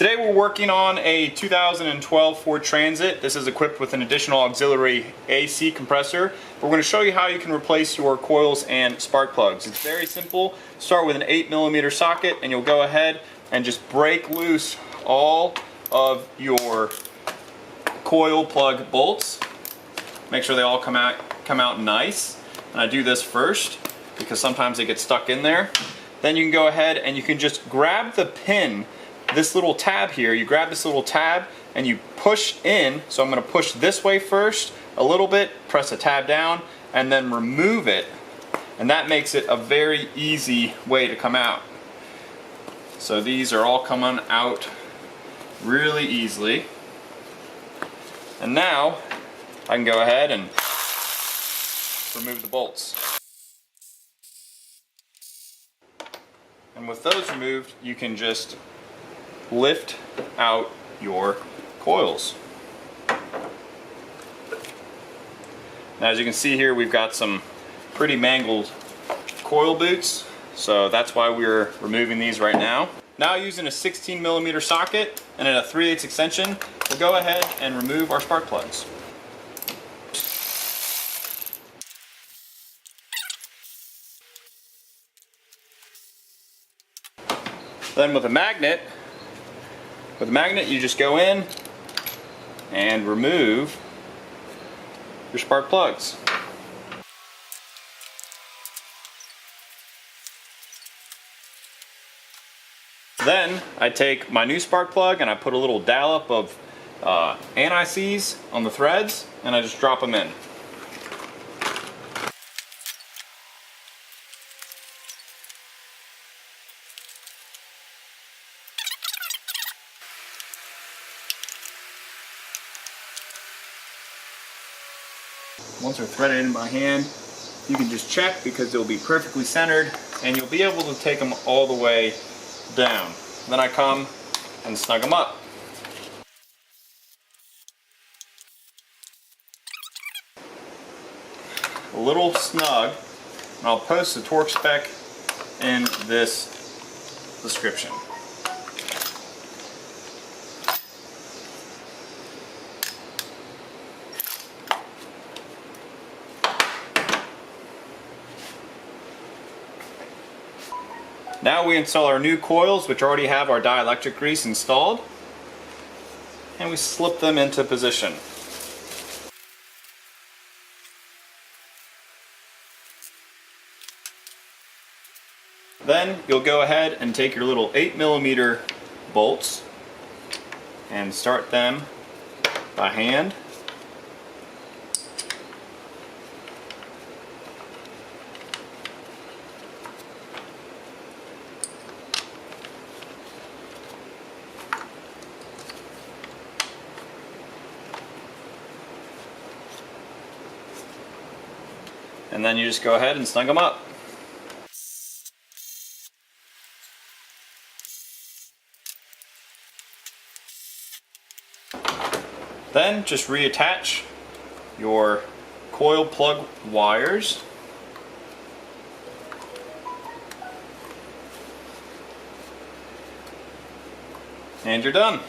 Today we're working on a 2012 Ford Transit. This is equipped with an additional auxiliary AC compressor. We're going to show you how you can replace your coils and spark plugs. It's very simple. Start with an 8mm socket and you'll go ahead and just break loose all of your coil plug bolts. Make sure they all come out nice. And I do this first because sometimes they get stuck in there. Then you can go ahead and you can just grab the pin, this little tab here, you grab this little tab and you push in. So I'm going to push this way first a little bit, press the tab down, and then remove it. And that makes it a very easy way to come out. So these are all coming out really easily. And now I can go ahead and remove the bolts. And with those removed, you can just lift out your coils. Now, as you can see here, we've got some pretty mangled coil boots, so that's why we're removing these right now. Now, using a 16mm socket and a 3/8 extension, we'll go ahead and remove our spark plugs. Then with a magnet, you just go in and remove your spark plugs. Then I take my new spark plug and I put a little dollop of anti-seize on the threads and I just drop them in. Once they're threaded in by hand, you can just check because they'll be perfectly centered and you'll be able to take them all the way down. Then I come and snug them up. A little snug, and I'll post the torque spec in this description. Now we install our new coils, which already have our dielectric grease installed, and we slip them into position. Then you'll go ahead and take your little 8mm bolts and start them by hand. And then you just go ahead and snug them up. Then just reattach your coil plug wires. And you're done.